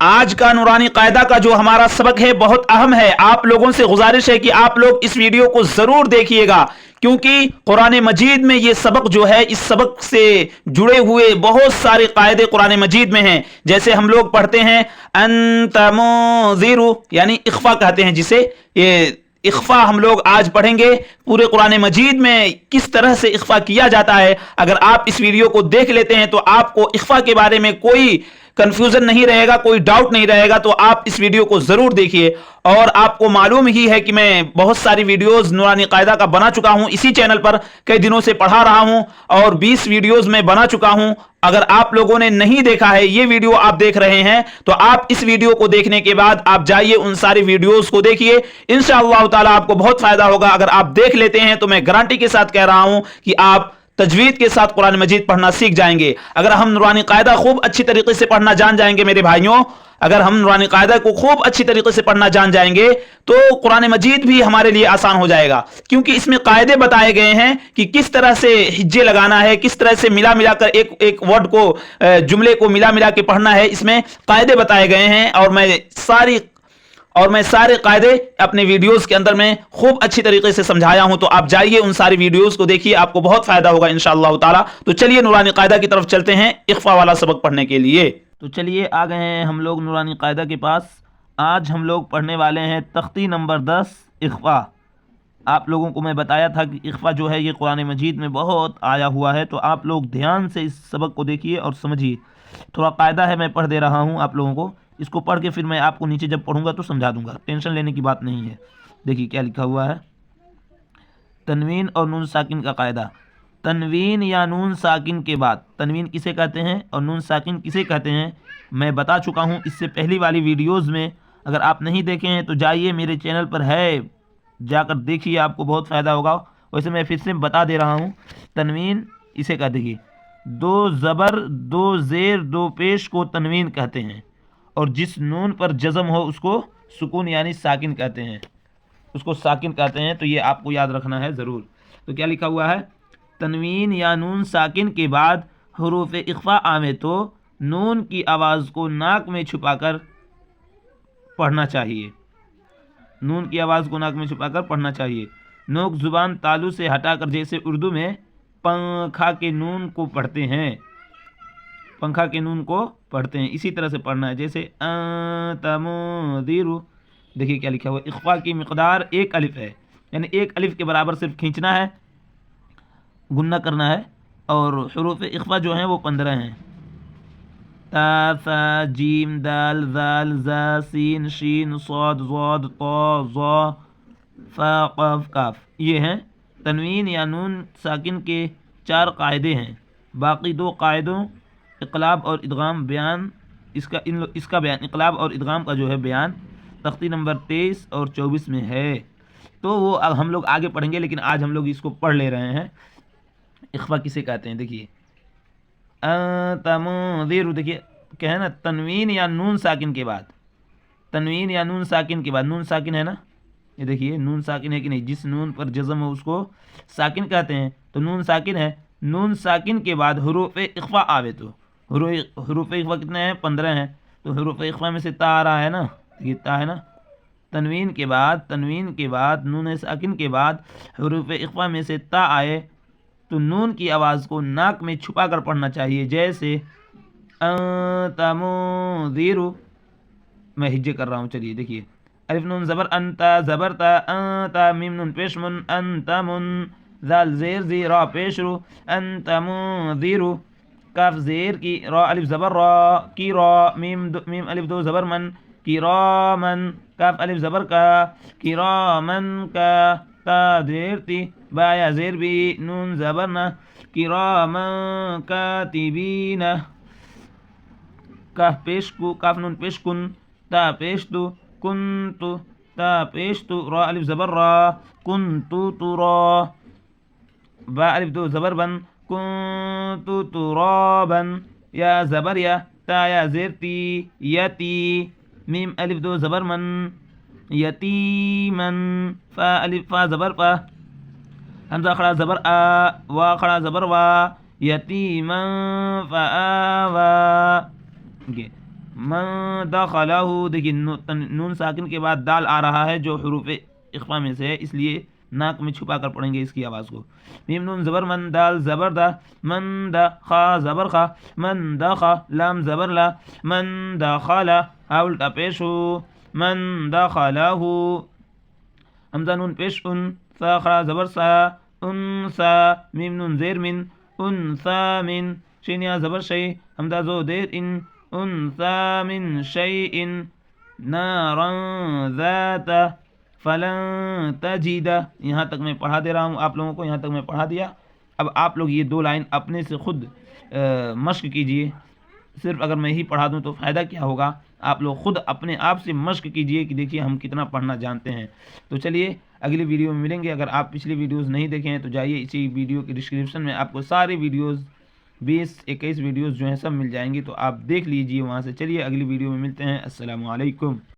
آج کا نورانی قاعدہ کا جو ہمارا سبق ہے بہت اہم ہے. آپ لوگوں سے گزارش ہے کہ آپ لوگ اس ویڈیو کو ضرور دیکھیے گا, کیونکہ قرآن مجید میں یہ سبق جو ہے, اس سبق سے جڑے ہوئے بہت سارے قاعدے قرآن مجید میں ہیں. جیسے ہم لوگ پڑھتے ہیں انت منذر, یعنی اخفا کہتے ہیں جسے, یہ اخفا ہم لوگ آج پڑھیں گے. پورے قرآن مجید میں کس طرح سے اخفا کیا جاتا ہے, اگر آپ اس ویڈیو کو دیکھ لیتے ہیں تو آپ کو اخفا کے بارے میں کوئی کنفیوژن نہیں رہے گا, کوئی ڈاؤٹ نہیں رہے گا. تو آپ اس ویڈیو کو ضرور دیکھیے. اور آپ کو معلوم ہی ہے کہ میں بہت ساری ویڈیوز نورانی قاعدہ کا بنا چکا ہوں, اسی چینل پر کئی دنوں سے پڑھا رہا ہوں, اور 20 ویڈیوز میں بنا چکا ہوں. اگر آپ لوگوں نے نہیں دیکھا ہے, یہ ویڈیو آپ دیکھ رہے ہیں, تو آپ اس ویڈیو کو دیکھنے کے بعد آپ جائیے ان ساری ویڈیوز کو دیکھیے. انشاءاللہ تعالی آپ کو بہت فائدہ ہوگا. اگر آپ دیکھ لیتے ہیں تو میں گارنٹی کے ساتھ کہہ رہا ہوں کہ آپ تجوید کے ساتھ قرآن مجید پڑھنا سیکھ جائیں گے. اگر ہم نورانی قاعدہ خوب اچھی طریقے سے پڑھنا جان جائیں گے میرے بھائیوں, اگر ہم نورانی قاعدہ کو خوب اچھی طریقے سے پڑھنا جان جائیں گے تو قرآن مجید بھی ہمارے لیے آسان ہو جائے گا. کیونکہ اس میں قاعدے بتائے گئے ہیں کہ کس طرح سے ہجے لگانا ہے, کس طرح سے ملا ملا کر ایک ورڈ کو, جملے کو ملا ملا کے پڑھنا ہے. اس میں قاعدے بتائے گئے ہیں, اور میں سارے قاعدے اپنے ویڈیوز کے اندر میں خوب اچھی طریقے سے سمجھایا ہوں. تو آپ جائیے ان ساری ویڈیوز کو دیکھیے, آپ کو بہت فائدہ ہوگا انشاءاللہ تعالی. تو چلیے نورانی قاعدہ کی طرف چلتے ہیں اخفا والا سبق پڑھنے کے لیے. تو چلیے آ گئے ہیں ہم لوگ نورانی قاعدہ کے پاس. آج ہم لوگ پڑھنے والے ہیں تختی نمبر 10 اخفا. آپ لوگوں کو میں بتایا تھا کہ اخفا جو ہے یہ قرآن مجید میں بہت آیا ہوا ہے. تو آپ لوگ دھیان سے اس سبق کو دیکھیے اور سمجھیے. تھوڑا قاعدہ ہے, میں پڑھ دے رہا ہوں آپ لوگوں کو. اس کو پڑھ کے پھر میں آپ کو نیچے جب پڑھوں گا تو سمجھا دوں گا, ٹینشن لینے کی بات نہیں ہے. دیکھیے کیا لکھا ہوا ہے. تنوین اور نون ساکن کا قاعدہ. تنوین یا نون ساکن کے بعد, تنوین کسے کہتے ہیں اور نون ساکن کسے کہتے ہیں میں بتا چکا ہوں اس سے پہلی والی ویڈیوز میں. اگر آپ نہیں دیکھے ہیں تو جائیے, میرے چینل پر ہے, جا کر دیکھیے, آپ کو بہت فائدہ ہوگا. ویسے میں پھر سے بتا دے رہا ہوں. تنوین اسے کہتے ہیں, 2 زبر 2 زیر 2 پیش کو تنوین کہتے ہیں, اور جس نون پر جزم ہو اس کو سکون یعنی ساکن کہتے ہیں, اس کو ساکن کہتے ہیں. تو یہ آپ کو یاد رکھنا ہے ضرور. تو کیا لکھا ہوا ہے, تنوین یا نون ساکن کے بعد حروف اخفا آویں تو نون کی آواز کو ناک میں چھپا کر پڑھنا چاہیے. نون کی آواز کو ناک میں چھپا کر پڑھنا چاہیے. نوک زبان تالو سے ہٹا کر, جیسے اردو میں پنکھا کے نون کو پڑھتے ہیں, پنکھا کے نون کو پڑھتے ہیں, اسی طرح سے پڑھنا ہے. جیسے تمدیرو, دیکھیے کیا لکھا ہوا ہے. اخفا کی مقدار 1 الف ہے, یعنی 1 الف کے برابر صرف کھینچنا ہے, گننا کرنا ہے. اور حروف اخفا جو ہیں وہ 15 ہیں. تا ثا جیم دال ذال زا سین شین صاد ضاد طا ظا فا قاف کاف. یہ ہیں تنوین یا نون ساکن کے 4 قاعدے ہیں. باقی 2 قاعدوں اقلاب اور ادغام بیان, اس کا بیان, اقلاب اور ادغام کا جو ہے بیان تختی نمبر 23 اور 24 میں ہے. تو وہ اب ہم لوگ آگے پڑھیں گے, لیکن آج ہم لوگ اس کو پڑھ لے رہے ہیں. اخفا کسے کہتے ہیں دیکھیے. تمدیر, دیکھیے کہ ہے نا, تنوین یا نون ساکن کے بعد, تنوین یا نون ساکن کے بعد, نون ساکن ہے نا, یہ دیکھیے نون ساکن ہے کہ نہیں, جس نون پر جزم ہو اس کو ساکن کہتے ہیں. تو نون ساکن ہے, نون ساکن کے بعد حروف اخفا آوے تو, حروف اخفا کتنے ہیں, 15 ہیں. تو حروف اخفا میں سے تا آ رہا ہے نا, یہ تا ہے نا. تنوین کے بعد نون ساکن کے بعد حروف اخفا میں سے تا آئے تو نون کی آواز کو ناک میں چھپا کر پڑھنا چاہیے. جیسے تمدیر, میں ہجے کر رہا ہوں. چلیے دیکھیے, الف نون زبر انتا زبر تا انتا, میم نون پیش من انتا من, ذال زیر زی را پیش رو انتا منذیر, کاف زیر کی, را الف زبر را کی را, میم الف 2 زبر من کی را من, کاف الف زبر کا کی را من کا, تا زیر تی, با یا زیر بی, نون زبر نا کی را من کاتبین, کاف پیش کو, کاف نون پیش کن, تا پیش تو, کن تو, تا پیش تو, را الف زبر را کن تو ترا, با الف 2 زبر بن کن تو ترابن, یا زبر یا, تا یا زیر تی یتی, میم الف 2 زبر من یتیمن, فا الف فا زبر فا, حمزہ کھڑا زبر آ, وا کھڑا زبر وا, یتیمن فآوا. من دخلہ، دیکھیے نون ساکن کے بعد دال آ رہا ہے جو حروف اخفا میں سے ہے، اس لیے ناک میں چھپا کر پڑھیں گے اس کی آواز کو. میم نون زبر من، دال زبر دا، من دا، خا زبر خا، من دخا، لام زبر لا، من دخلا، ہا الٹا پیش ہو، من دخلہ، حمزہ نون پیش ان، سا خرا زبر سا، انسا، میم نون زیر من، انسا من، شین یا زبر شی، حمزہ زو دیر ان، انسا من شیء، نارا ذات فلن تجد. یہاں تک میں پڑھا دے رہا ہوں آپ لوگوں کو، یہاں تک میں پڑھا دیا. اب آپ لوگ یہ 2 لائن اپنے سے خود مشق کیجئے. صرف اگر میں ہی پڑھا دوں تو فائدہ کیا ہوگا، آپ لوگ خود اپنے آپ سے مشق کیجئے کہ دیکھیے ہم کتنا پڑھنا جانتے ہیں. تو چلیے اگلی ویڈیو میں ملیں گے. اگر آپ پچھلی ویڈیوز نہیں دیکھیں ہیں تو جائیے اسی ویڈیو کی ڈسکرپشن میں آپ کو ساری ویڈیوز 20-21 ویڈیوز جو ہیں سب مل جائیں گی، تو آپ دیکھ لیجئے وہاں سے. چلیے اگلی ویڈیو میں ملتے ہیں. السلام علیکم.